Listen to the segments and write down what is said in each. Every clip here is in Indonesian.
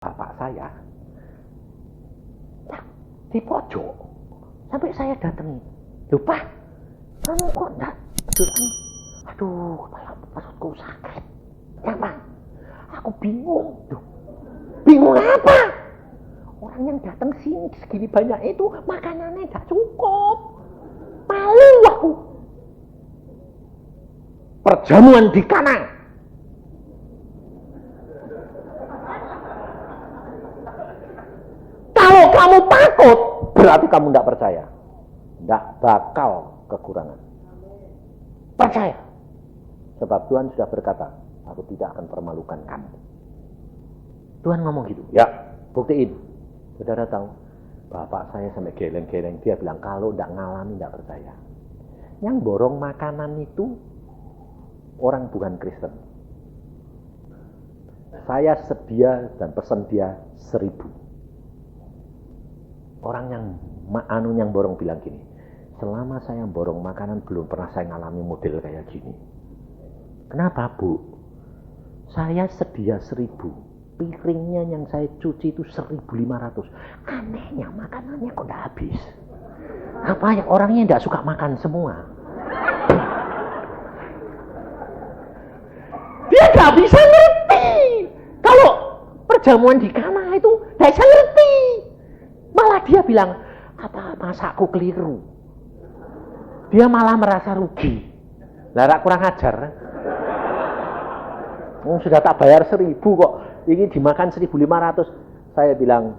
bapak saya di pojok sampai saya datangi. Lupa, kamu kok enggak tiduran? Aduh, kepala perutku sakit. Kenapa? Aku bingung. Duh, bingung apa? Orang yang datang sini segini banyak itu makanannya enggak cukup. Malu aku. Perjamuan di kanan. Kalau kamu takut, berarti kamu tidak percaya. Tidak bakal kekurangan. Percaya. Sebab Tuhan sudah berkata, aku tidak akan permalukan kamu. Tuhan ngomong gitu. Ya, buktiin. Saudara tahu, bapak saya sampai geleng-geleng. Dia bilang, kalau tidak ngalami, tidak percaya. Yang borong makanan itu orang bukan Kristen. Saya sedia dan pesan dia 1000. Orang yang borong bilang gini, selama saya borong makanan belum pernah saya ngalami model kayak gini. Kenapa, Bu? Saya sedia 1000. Piringnya yang saya cuci itu 1500. Anehnya makanannya kok udah habis. Apa ya, orangnya tidak suka makan semua. Dia gak bisa ngerti. Kalau perjamuan di Kana itu gak bisa ngerti. Malah dia bilang, apa masakku keliru. Dia malah merasa rugi. Lara kurang ajar. Sudah tak bayar 1000 kok. Ini dimakan 1500. Saya bilang,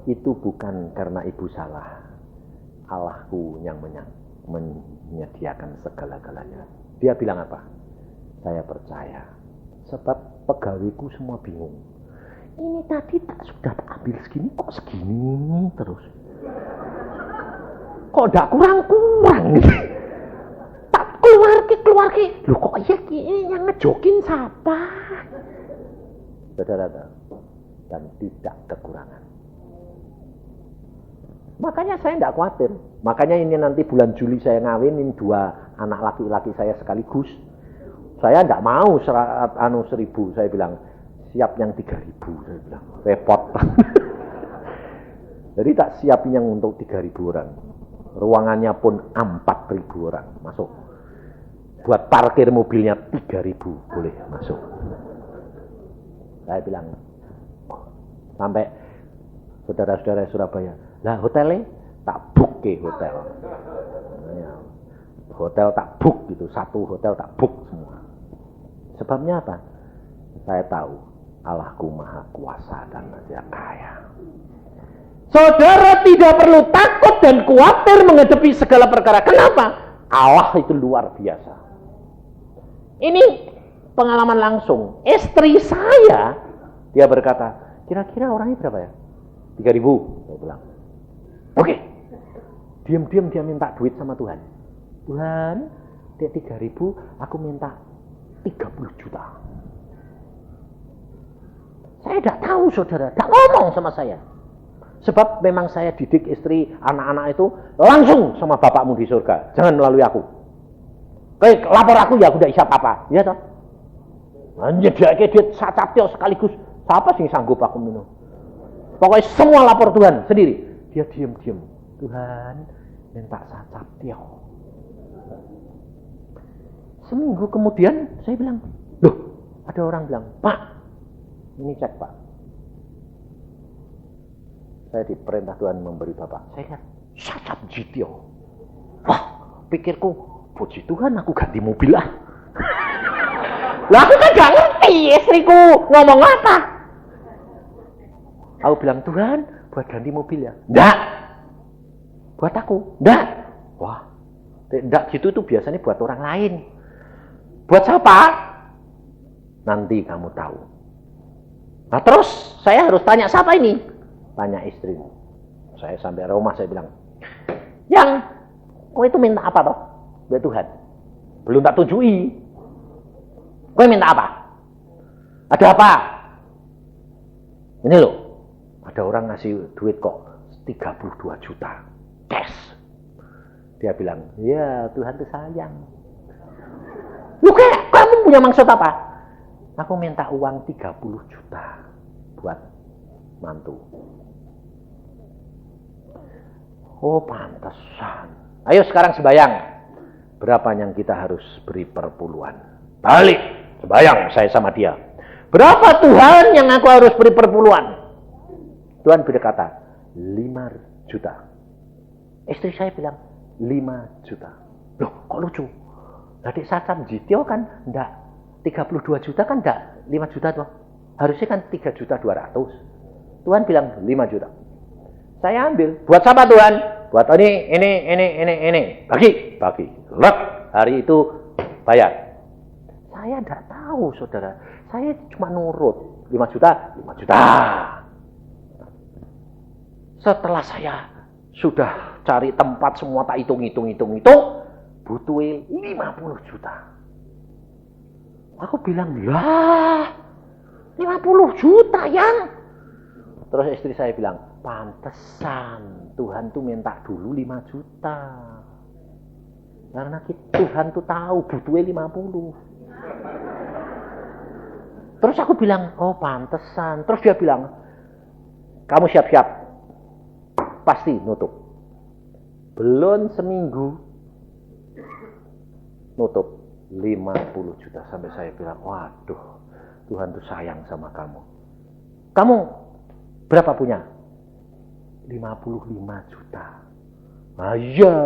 itu bukan karena ibu salah. Allahku yang menyediakan segala-galanya. Dia bilang apa? Saya percaya. Sebab pegawaiku semua bingung. Ini tadi sudah tak ambil segini, kok segini terus? Kok tidak kurang-kurang? Tak keluar ke. Loh kok ya ini yang ngejokin siapa? Saudara, dan tidak kekurangan. Makanya saya tidak khawatir. Makanya ini nanti bulan Juli saya ngawinin 2 anak laki-laki saya sekaligus. Saya tidak mau 1000. Saya bilang, siap yang 3000. Saya bilang, repot. Jadi tak siapin yang untuk 3000 orang. Ruangannya pun 4000 orang masuk. Buat parkir mobilnya 3000 boleh masuk. Saya bilang, sampai saudara-saudara Surabaya, lah hotelnya tak book ke hotel. Hotel tak book gitu, satu hotel tak book semua. Sebabnya apa? Saya tahu Allahku maha kuasa dan maha kaya. Saudara tidak perlu takut dan khawatir menghadapi segala perkara. Kenapa? Allah itu luar biasa. Ini pengalaman langsung. Istri saya, dia berkata, kira-kira orangnya berapa ya? 3000. Saya bilang, oke. Diam-diam dia minta duit sama Tuhan. Tuhan, dia 3000, aku minta 30 juta. Saya tidak tahu saudara, tidak ngomong sama saya. Sebab memang saya didik istri, anak-anak itu langsung sama bapakmu di surga. Jangan melalui aku. Kayak lapor aku ya, aku tidak isap apa. Ya toh? Anjir dia sacapnya sekaligus. Siapa sih sanggup aku minum? Pokoknya semua lapor Tuhan sendiri. Dia diam-diam. Tuhan, minta sacapnya. Seminggu kemudian saya bilang, loh, ada orang bilang, Pak, ini cek Pak. Saya diperintah Tuhan memberi Bapak. Saya lihat, sacap jitio. Wah, pikirku, puji Tuhan aku ganti mobil lah. Lah aku kan gak ngerti istriku ngomong apa. Aku bilang, Tuhan buat ganti mobil ya? Enggak. Buat aku? Enggak. Wah, enggak gitu tuh biasanya buat orang lain. Buat siapa? Nanti kamu tahu. Nah terus saya harus tanya siapa ini? Tanya istrimu. Saya sampai rumah saya bilang, yang kau itu minta apa toh? Buat Tuhan. Belum tak tujui. Kau minta apa? Ada apa? Ini loh. Ada orang ngasih duit kok 32 juta. Cash. Dia bilang, ya Tuhan itu sayang. Lu kamu punya maksud apa? Aku minta uang 30 juta buat mantu. Oh, pantesan. Ayo sekarang sembayang. Berapa yang kita harus beri perpuluhan? Balik, sembayang saya sama dia. Berapa Tuhan yang aku harus beri perpuluhan? Tuhan berkata, 5 juta. Istri saya bilang, 5 juta. Loh, kok lucu? Adik Sacam Jityo kan enggak. 32 juta kan enggak 5 juta tuh. Harusnya kan 3 juta 200. Tuhan bilang 5 juta. Saya ambil. Buat siapa Tuhan? Buat ini. Bagi. Lep. Hari itu bayar. Saya enggak tahu, saudara. Saya cuma nurut. 5 juta. Setelah saya sudah cari tempat semua, tak hitung. Butuh 50 juta. Aku bilang, lah 50 juta yang. Terus istri saya bilang, pantesan Tuhan tuh minta dulu 5 juta. Karena Tuhan tuh tahu butuhnya 50. Terus aku bilang, oh pantesan. Terus dia bilang, kamu siap-siap. Pasti nutup. Belum seminggu, nutup 50 juta. Sampai saya bilang, waduh, Tuhan tuh sayang sama kamu. Kamu berapa punya? 55 juta. Ah iya,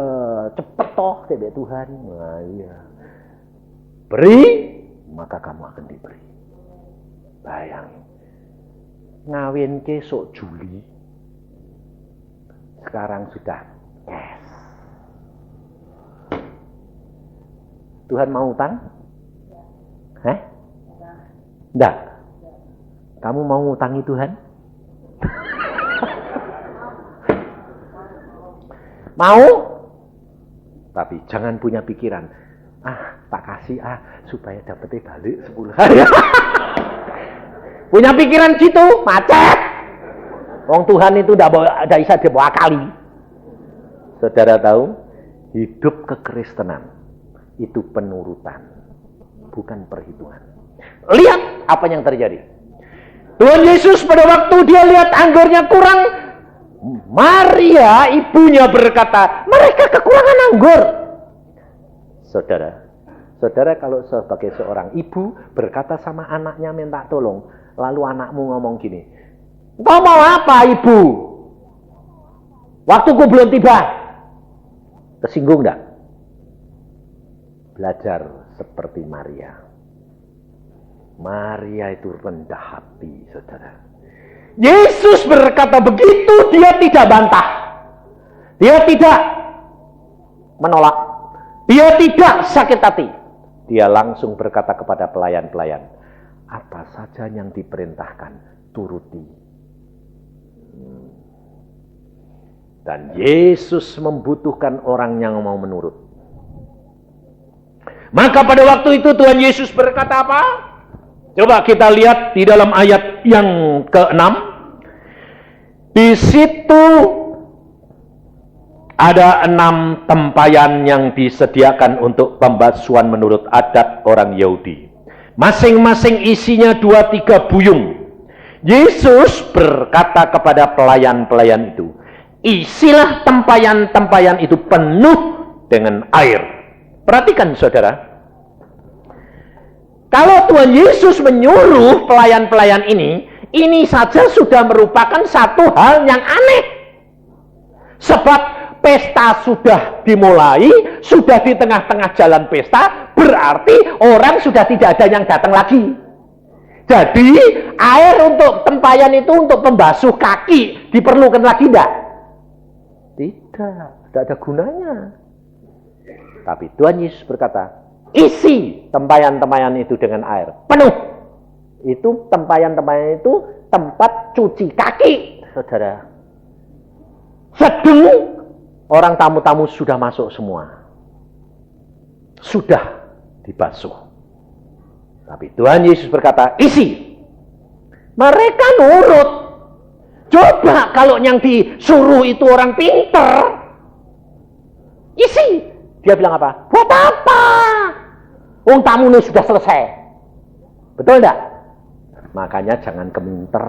cepet toh tebe Tuhan. Ah iya. Beri, maka kamu akan diberi. Bayangin. Ngawin kesok Juli. Sekarang sudah cash. Tuhan mau utang? Enggak. Kamu mau ngutangi Tuhan? Mau? Tapi jangan punya pikiran, tak kasih supaya dapetnya balik 10 hari. Punya pikiran gitu, macet. Wong Tuhan itu tidak bisa dibawa kali. Saudara tahu, hidup kekristenan itu penurutan, bukan perhitungan. Lihat apa yang terjadi. Tuhan Yesus pada waktu dia lihat anggurnya kurang, Maria ibunya berkata, mereka kekurangan anggur. Saudara kalau sebagai seorang ibu berkata sama anaknya minta tolong, lalu anakmu ngomong gini, kau mau apa ibu? Waktuku belum tiba. Tersinggung enggak? Belajar seperti Maria. Maria itu rendah hati, saudara. Yesus berkata begitu, dia tidak bantah. Dia tidak menolak. Dia tidak sakit hati. Dia langsung berkata kepada pelayan-pelayan, apa saja yang diperintahkan, turuti. Dan Yesus membutuhkan orang yang mau menurut. Maka pada waktu itu Tuhan Yesus berkata apa? Coba kita lihat di dalam ayat yang ke-6. Di situ ada 6 tempayan yang disediakan untuk pembasuhan menurut adat orang Yahudi. Masing-masing isinya 2-3 buyung. Yesus berkata kepada pelayan-pelayan itu, isilah tempayan-tempayan itu penuh dengan air. Perhatikan saudara. Kalau Tuhan Yesus menyuruh pelayan-pelayan ini saja sudah merupakan satu hal yang aneh. Sebab pesta sudah dimulai, sudah di tengah-tengah jalan pesta, berarti orang sudah tidak ada yang datang lagi. Jadi air untuk tempayan itu untuk pembasuh kaki diperlukan lagi enggak? Tidak ada gunanya. Tapi Tuhan Yesus berkata, isi tempayan-tempayan itu dengan air penuh. Itu tempayan-tempayan itu tempat cuci kaki, saudara. Sedang orang tamu-tamu sudah masuk semua, sudah dibasuh. Tapi Tuhan Yesus berkata, isi. Mereka nurut. Coba kalau yang disuruh itu orang pinter, isi. Dia bilang apa? Buat apa? Wong tamu ini sudah selesai. Betul enggak? Makanya jangan keminter.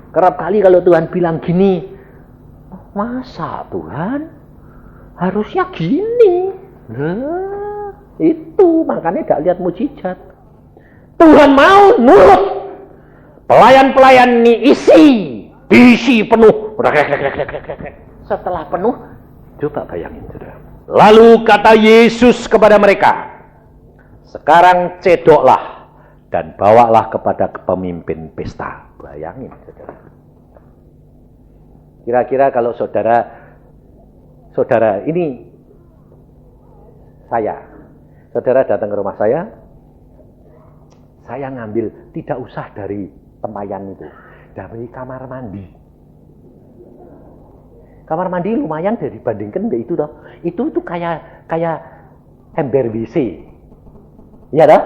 Kerap kali kalau Tuhan bilang gini, masa Tuhan? Harusnya gini. Nah, itu makanya gak lihat mujizat. Tuhan mau nurut. Pelayan-pelayan ini diisi penuh. Setelah penuh, coba bayangin saudara. Lalu kata Yesus kepada mereka, sekarang cedoklah dan bawalah kepada pemimpin pesta. Bayangin saudara. Kira-kira kalau saudara ini saudara datang ke rumah saya ngambil tidak usah dari tempayan itu, dari kamar mandi. Kamar mandi lumayan dibandingkan itu toh. Itu kayak ember WC. Iya toh?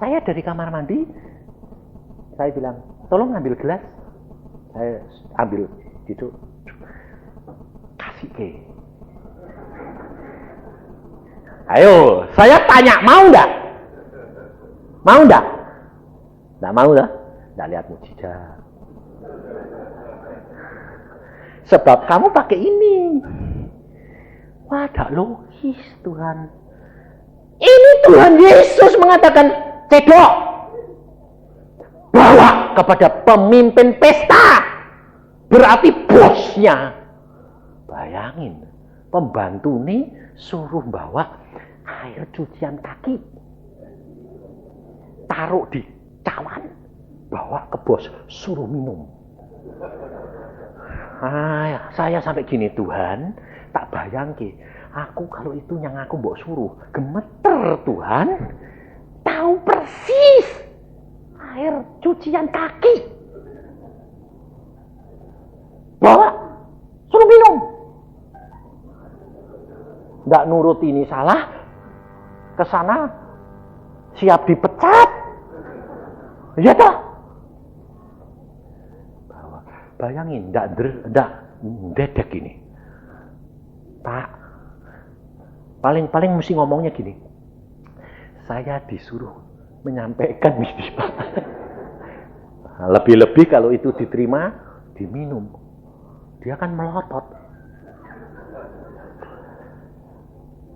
Saya dari kamar mandi, saya bilang, tolong ambil gelas. Saya ambil gitu. Kasih ke. Ayo, saya tanya, mau enggak? Mau enggak? Enggak mau dah. Enggak lihat mujizat. Sebab kamu pakai ini. Wah, tak logis Tuhan. Ini Tuhan Yesus mengatakan, cedok. Bawa kepada pemimpin pesta. Berarti bosnya. Bayangin, pembantu ini suruh bawa air cucian kaki. Taruh di cawan. Bawa ke bos, suruh minum. Saya sampai gini, Tuhan, tak bayangke, aku kalau itu yang aku mbok suruh, gemeter Tuhan, tahu persis air cucian kaki, bawa, suruh minum, nggak nurut ini salah, kesana siap dipecat, ya toh. Bayangin, ndak dedek ini. Pak, paling mesti ngomongnya gini. Saya disuruh menyampaikan ini, Pak. Lebih-lebih kalau itu diterima, diminum. Dia kan melotot.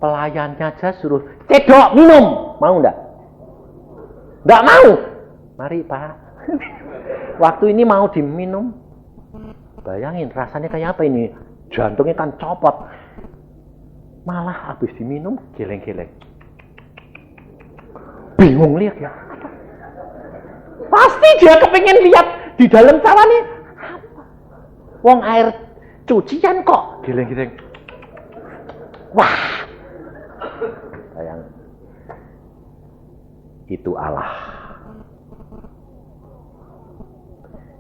Pelayannya aja suruh, cedok minum. Mau ndak? Ndak mau. Mari, Pak. Waktu ini mau diminum. Bayangin rasanya kayak apa ini? Jantungnya kan copot. Malah habis diminum geleng-geleng. Bingung lihat ya. Pasti dia kepengen lihat di dalam cawannya. Wong air cucian kok geleng-geleng. Wah. Bayang. Itu Allah.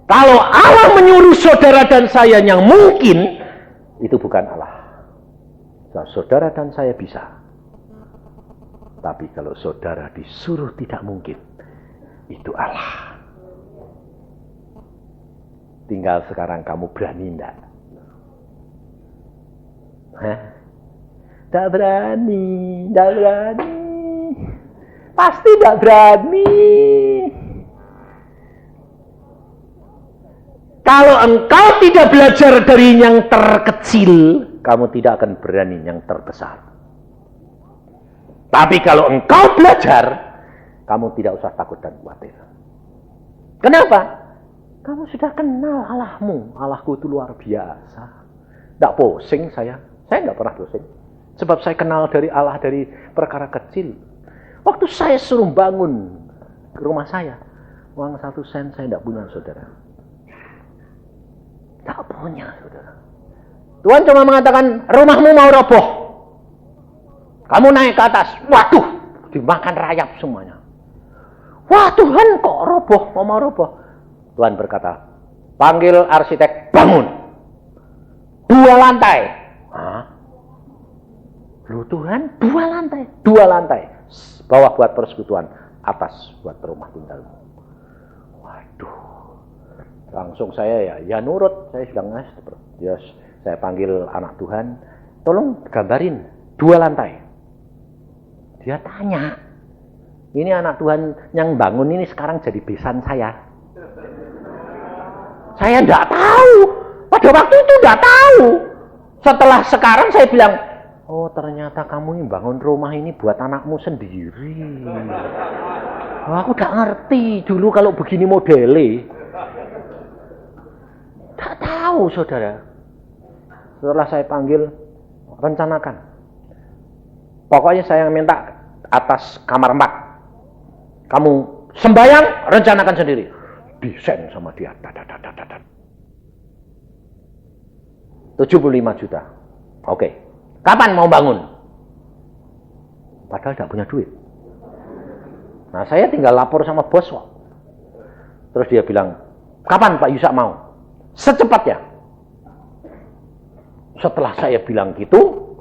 Kalau Allah menyuruh saudara dan saya yang mungkin, itu bukan Allah. Saudara dan saya bisa. Tapi kalau saudara disuruh tidak mungkin, itu Allah. Tinggal sekarang kamu berani enggak? Enggak berani. Pasti enggak berani. Kalau engkau tidak belajar dari yang terkecil, kamu tidak akan berani yang terbesar. Tapi kalau engkau belajar, kamu tidak usah takut dan khawatir. Kenapa? Kamu sudah kenal Allahmu. Allahku itu luar biasa. Tidak pusing saya. Saya tidak pernah pusing. Sebab saya kenal dari Allah dari perkara kecil. Waktu saya suruh bangun ke rumah saya, uang 1 sen saya tidak punya, saudara. Tak punya, saudara. Tuhan cuma mengatakan, rumahmu mau roboh. Kamu naik ke atas. Waduh, dimakan rayap semuanya. Wah, Tuhan kok roboh, mau roboh. Tuhan berkata, panggil arsitek, bangun. 2 lantai. Hah? Loh Tuhan, 2 lantai. 2 lantai. Bawah buat persekutuan, atas buat rumah tinggalmu. Waduh. Langsung saya ya nurut, saya bilang yes, saya panggil anak Tuhan, tolong gambarin 2 lantai. Dia tanya, ini anak Tuhan yang bangun ini sekarang jadi besan saya. Saya enggak tahu. Pada waktu itu enggak tahu. Setelah sekarang saya bilang, oh ternyata kamu ini bangun rumah ini buat anakmu sendiri. Oh, aku enggak ngerti dulu kalau begini modelnya. Enggak tahu saudara. Setelah saya panggil, rencanakan. Pokoknya saya minta atas kamar 4. Kamu sembahyang, rencanakan sendiri. Desain sama dia. 75 juta. Oke. Kapan mau bangun? Padahal tidak punya duit. Nah, saya tinggal lapor sama bos kok. Terus dia bilang, kapan Pak Yusak mau? Secepatnya. Setelah saya bilang gitu,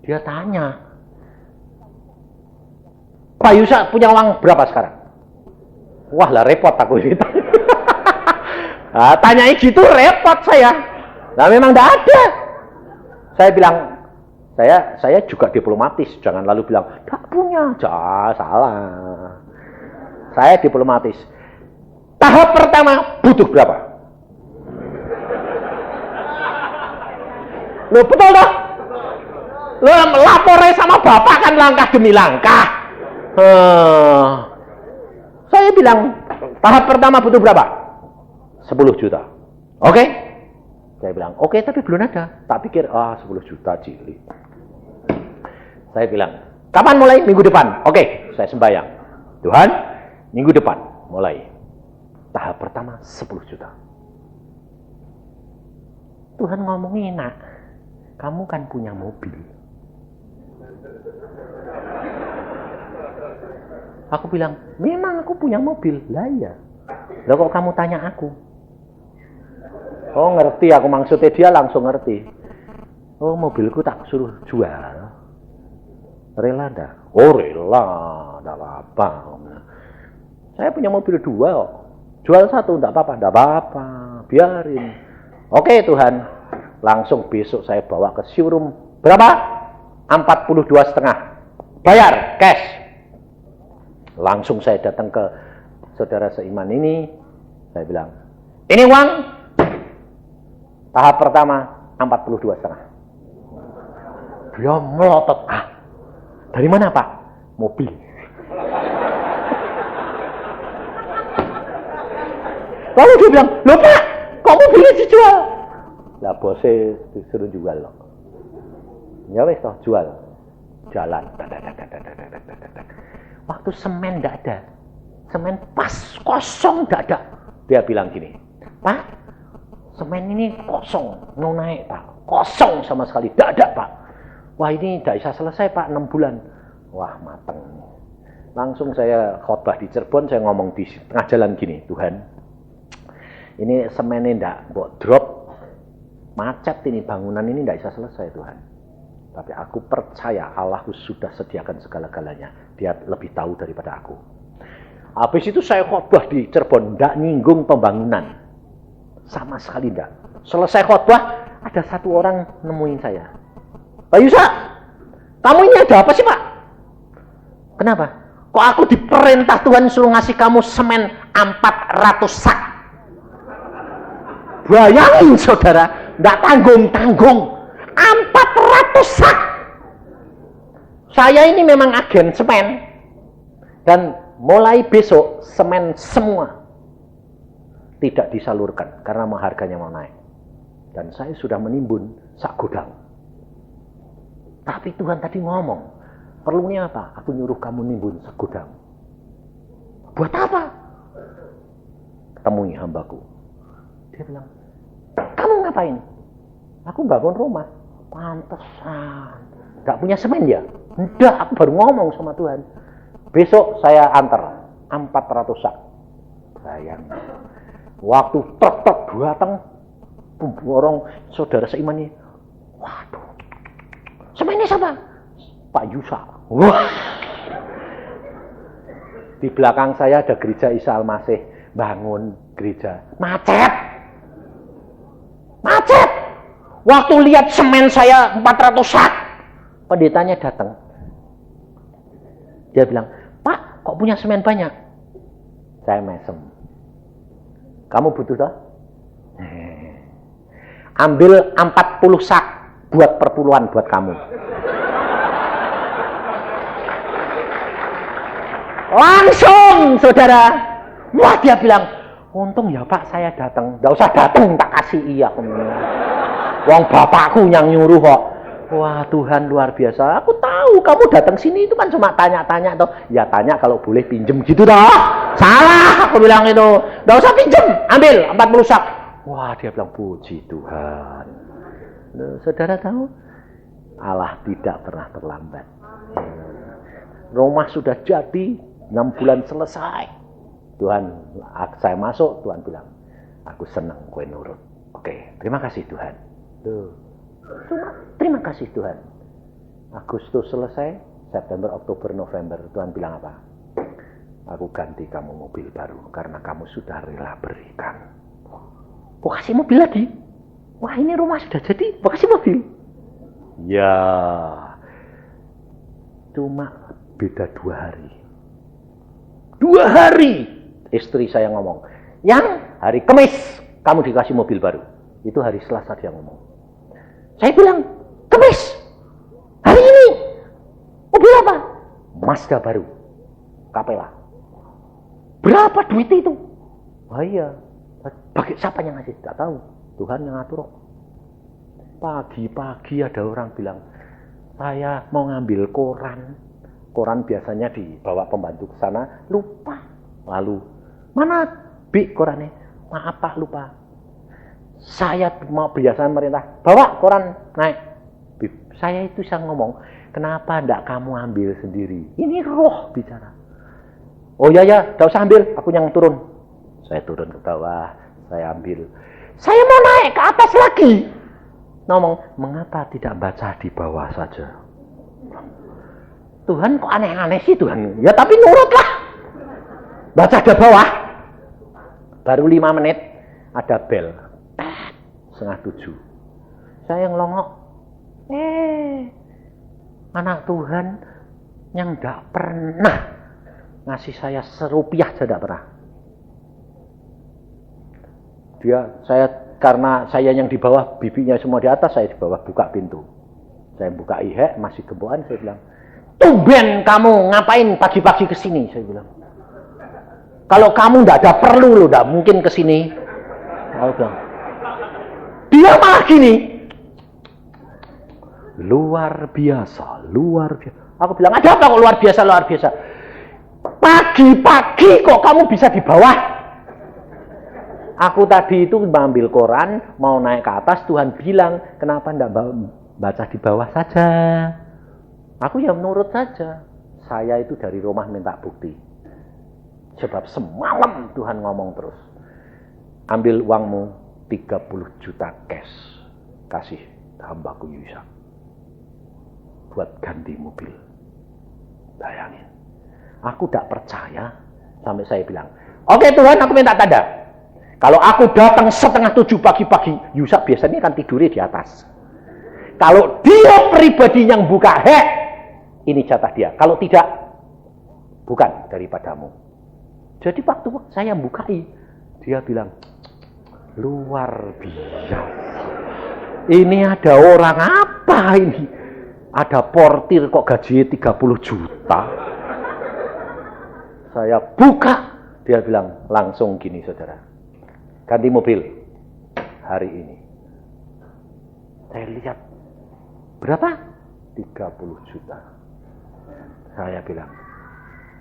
dia tanya, Pak Yusak punya uang berapa sekarang? Wah lah repot aku ini. Nah, tanyain gitu repot saya. Nah memang tidak ada. Saya bilang, saya juga diplomatis. Jangan lalu bilang, tidak punya. Jangan, salah. Saya diplomatis. Tahap pertama butuh berapa? Loh betul toh? Loh lapornya sama bapak kan langkah demi langkah. Saya bilang, tahap pertama butuh berapa? 10 juta. Oke? Saya bilang, oke, tapi belum ada. Tak pikir, 10 juta cilik. Saya bilang, kapan mulai? Minggu depan. Oke, saya sembahyang. Tuhan, minggu depan mulai. Tahap pertama 10 juta. Tuhan ngomongin, nak, kamu kan punya mobil. Aku bilang, memang aku punya mobil. Lah iya. Lah kok kamu tanya aku? Oh ngerti, aku maksudnya dia langsung ngerti. Oh mobilku tak suruh jual. Rela dah? Oh rela, enggak apa-apa. Saya punya mobil 2 kok. Jual 1 enggak apa-apa, enggak apa-apa. Biarin. Oke Tuhan. Langsung besok saya bawa ke showroom. Berapa? 42,5. Bayar cash. Langsung saya datang ke saudara seiman ini. Saya bilang, ini uang. Tahap pertama 42,5. Dia melotot. Dari mana Pak? Mobil. Lalu dia bilang, loh Pak, kok mobilnya dijual? Lah bosnya disuruh jual loh. Ya wes toh jual. Jalan. Waktu semen tidak ada. Semen pas kosong tidak ada. Dia bilang gini, Pak, semen ini kosong, mau naik Pak. Kosong sama sekali, tidak ada Pak. Wah ini tidak bisa selesai Pak, 6 bulan. Wah mateng. Langsung saya khotbah di Cirebon, saya ngomong di tengah jalan gini, Tuhan, ini semennya tidak buat drop, macet ini, bangunan ini tidak bisa selesai Tuhan. Tapi aku percaya Allah sudah sediakan segala-galanya. Dia lebih tahu daripada aku. Habis itu saya khotbah di Cirebon, tidak nyinggung pembangunan. Sama sekali tidak. Selesai khotbah, ada satu orang nemuin saya. Pak Yusak, kamu ini ada apa sih Pak? Kenapa? Kok aku diperintah Tuhan suruh ngasih kamu semen 400 sak? Bayangin saudara, tidak tanggung-tanggung. 400 sak. Saya ini memang agen semen. Dan mulai besok semen semua tidak disalurkan karena harganya mau naik. Dan saya sudah menimbun sak gudang. Tapi Tuhan tadi ngomong, perlunya apa? Aku nyuruh kamu nimbun sak gudang. Buat apa? Temui hambaku. Dia bilang, kamu ngapain? Aku bangun rumah. Pantesan. Gak punya semen ya? Enggak, aku baru ngomong sama Tuhan. Besok saya antar 400 sak. Bayang. Waktu truk datang, pemborong saudara seiman ini. Waduh. Semennya siapa? Pak Yusak. Wah. Di belakang saya ada gereja Isa Al-Masih. Bangun gereja. Macet. Macet. Waktu lihat semen saya 400 sak, pendetanya datang. Dia bilang, Pak, kok punya semen banyak? Saya mesem. Kamu butuh toh? ambil 40 sak buat perpuluhan buat kamu. Langsung saudara, wah dia bilang, untung ya Pak saya datang, nggak usah datang tak kasih iya. Wong bapakku yang nyuruh kok. Wah Tuhan luar biasa, aku tahu kamu datang sini itu kan cuma tanya-tanya toh. Ya tanya kalau boleh pinjem gitu toh. Salah aku bilang itu, nggak usah pinjem, ambil 40 sak. Wah dia bilang puji Tuhan. Saudara tahu, Allah tidak pernah terlambat. Rumah sudah jadi, 6 bulan selesai. Tuhan, saya masuk, Tuhan bilang, aku senang kowe nurut. Oke, terima kasih Tuhan. Terima kasih Tuhan. Agustus selesai, September, Oktober, November, Tuhan bilang apa? Aku ganti kamu mobil baru karena kamu sudah rela berikan. Oh kasih mobil lagi? Wah ini rumah sudah jadi, mau kasih mobil? Ya, cuma beda 2 hari. 2 hari istri saya ngomong, yang hari Kamis kamu dikasih mobil baru. Itu hari Selasa dia ngomong. Saya bilang, Kamis hari ini mobil apa? Mazda baru, Capella. Berapa duit itu? Wah iya, bagi siapa yang ngasih? Tidak tahu, Tuhan yang ngatur. Pagi-pagi ada orang bilang, saya mau ngambil koran biasanya dibawa pembantu ke sana, lupa. Lalu, mana Bi korannya? Maaf Pak, lupa. Saya mau biasa merintah, bawa koran naik. Saya itu saya ngomong, kenapa enggak kamu ambil sendiri? Ini roh bicara. Oh ya, enggak usah ambil, aku yang turun. Saya turun ke bawah, saya ambil. Saya mau naik ke atas lagi. Ngomong, mengapa tidak baca di bawah saja? Tuhan kok aneh-aneh sih Tuhan? Ya tapi nurutlah. Baca di bawah. Baru 5 menit ada bel. 6:30. Saya ngelongok. Anak Tuhan yang tidak pernah ngasih saya serupiah saja tidak pernah. Karena saya yang di bawah, bibinya semua di atas, saya di bawah buka pintu. Saya buka ihek, masih gemboan, saya bilang, tumben kamu ngapain pagi-pagi ke sini, saya bilang. Kalau kamu tidak ada perlu, lo tidak mungkin ke sini. Saya bilang, dia malah gini. Luar biasa. Aku bilang, ada apa kok luar biasa? Pagi-pagi kok kamu bisa di bawah? Aku tadi itu mengambil koran, mau naik ke atas, Tuhan bilang, kenapa tidak baca di bawah saja? Aku ya menurut saja. Saya itu dari rumah minta bukti. Sebab semalam Tuhan ngomong terus. Ambil uangmu 30 juta cash. Kasih hambaku Yusak. Buat ganti mobil. Bayangin. Aku tidak percaya. Sampai saya bilang, oke Tuhan, aku minta tanda. Kalau aku datang 6:30 pagi-pagi, Yusak biasanya kan tidurnya di atas. Kalau dia pribadi yang buka, ini jatah dia. Kalau tidak, bukan daripadamu. Jadi waktu saya bukai, dia bilang, luar biasa. Ini ada orang apa ini? Ada portir kok gajinya 30 juta. Saya buka, dia bilang langsung gini saudara. Ganti mobil hari ini. Saya lihat berapa? 30 juta. Saya bilang,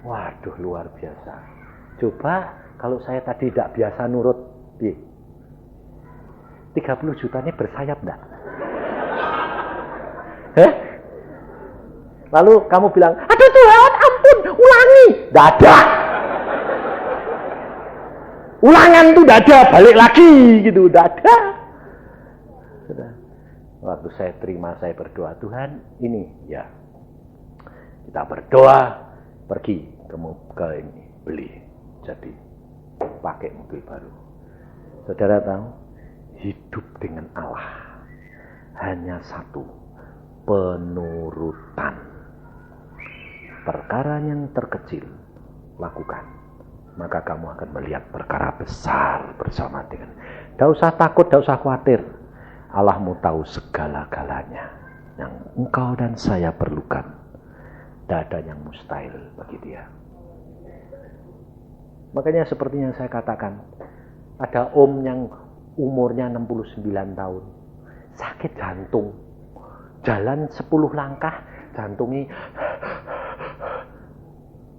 waduh luar biasa. Coba kalau saya tadi tidak biasa nurut, 30 juta ini bersayap enggak? Lalu kamu bilang, aduh Tuhan ampun, ulangi. Tidak ada. Ulangan itu tidak ada, balik lagi gitu, tidak ada. Waktu saya terima, saya berdoa, Tuhan ini ya. Kita berdoa, pergi ke ini, beli. Jadi pakai mobil baru. Saudara tahu, hidup dengan Allah hanya satu, penurutan. Perkara yang terkecil lakukan, maka kamu akan melihat perkara besar bersama dengan. Tidak usah takut, tidak usah khawatir. Allahmu tahu segala-galanya yang engkau dan saya perlukan. Tidak ada yang mustahil bagi dia. Makanya seperti yang saya katakan, ada om yang umurnya 69 tahun, sakit jantung, jalan 10 langkah, jantungnya.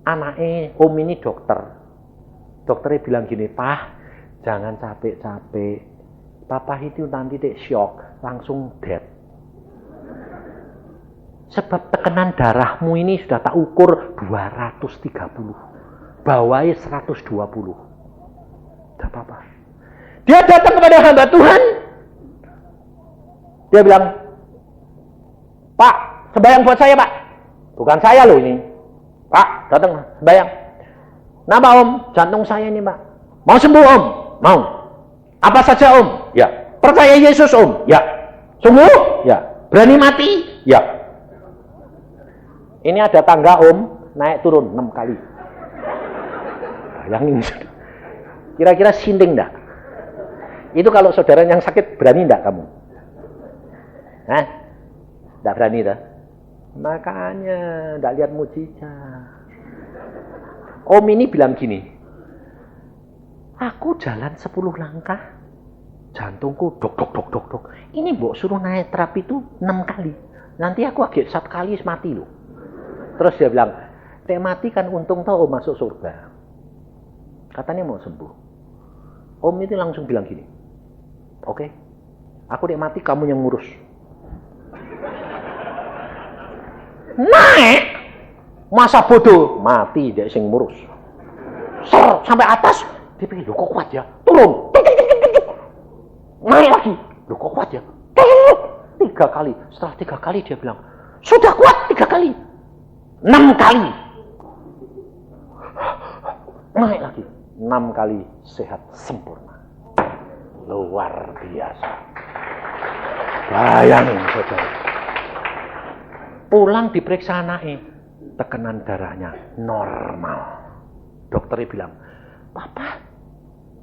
Anaknya om ini dokternya bilang gini, Pak, jangan capek-capek, papa itu nanti shock, langsung dead. Sebab tekanan darahmu ini sudah tak ukur 230, bawahnya 120. Tidak apa-apa. Dia datang kepada hamba Tuhan, dia bilang, Pak, sembahyang buat saya, Pak. Bukan saya loh ini. Pak, datang sembahyang. Kenapa om? Jantung saya ini, Pak. Mau sembuh om? Mau. Apa saja om? Ya. Percaya Yesus om? Ya. Sungguh? Ya. Berani mati? Ya. Ini ada tangga om, naik turun 6 kali. Bayangin. Kira-kira sinting enggak? Itu kalau saudara yang sakit, berani enggak kamu? Hah? Enggak berani dah. Makanya enggak lihat mujizat. Om ini bilang gini, aku jalan 10 langkah, jantungku dok dok dok dok dok. Ini mbok suruh naik terapi itu 6 kali. Nanti aku agak 1 kali mati loh. Terus dia bilang, nek mati kan untung tau om masuk surga. Katanya mau sembuh. Om itu langsung bilang gini, oke, aku nek mati kamu yang ngurus. Naik, masa bodoh, mati dia sing ngurus. Ser, sampai atas, dia pikir, loh kok kuat ya? Turun, naik lagi, loh kok kuat ya? 3 kali, setelah 3 kali dia bilang, sudah kuat 3 kali. 6 kali. Naik lagi. 6 kali sehat sempurna. Luar biasa. Bayangin saudara. Pulang diperiksa anaknya. Tekanan darahnya normal. Dokternya bilang, Papa,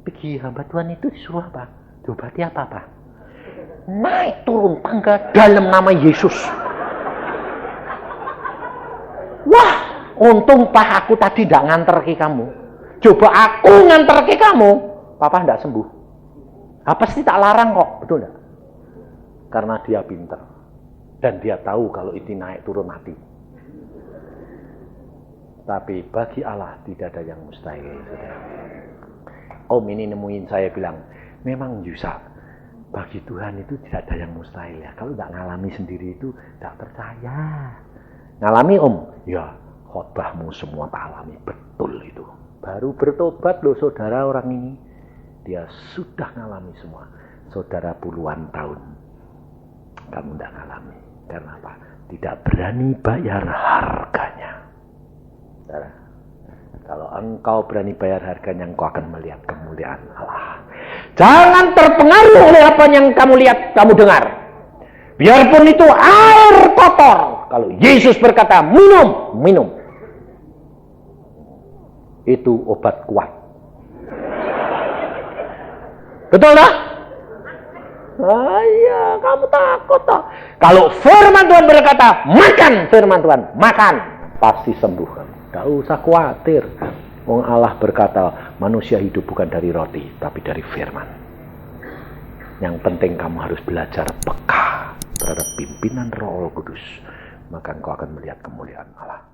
pergi hamba Tuhan itu disuruh apa? Diobati apa? Naik turun tangga dalam nama Yesus. Wah, untung Pak aku tadi tidak nganter ke kamu. Coba aku nganter ke kamu, Papa tidak sembuh. Apa sih tak larang kok, betul tidak? Karena dia pintar. Dan dia tahu kalau itu naik turun mati. Tapi bagi Allah tidak ada yang mustahil. Om ini nemuin saya bilang, memang Yusa, bagi Tuhan itu tidak ada yang mustahil ya. Kalau tidak ngalami sendiri itu tidak percaya. Ngalami om? Ya, khotbahmu semua tak alami. Betul itu. Baru bertobat loh saudara orang ini. Dia sudah ngalami semua. Saudara puluhan tahun. Kamu tidak ngalami. Karena apa? Tidak berani bayar harganya. Saudara, kalau engkau berani bayar harganya, engkau akan melihat kemuliaan Allah. Jangan terpengaruh oleh apa yang kamu lihat, kamu dengar. Biarpun itu air kotor. Kalau Yesus berkata, minum. Itu obat kuat. Betul tak? Iya, kamu takut tak? Kalau firman Tuhan berkata, makan firman Tuhan, makan. Pasti sembuh kamu. Tidak usah khawatir. Allah berkata, manusia hidup bukan dari roti, tapi dari firman. Yang penting kamu harus belajar peka terhadap pimpinan Roh Kudus. Maka engkau akan melihat kemuliaan Allah.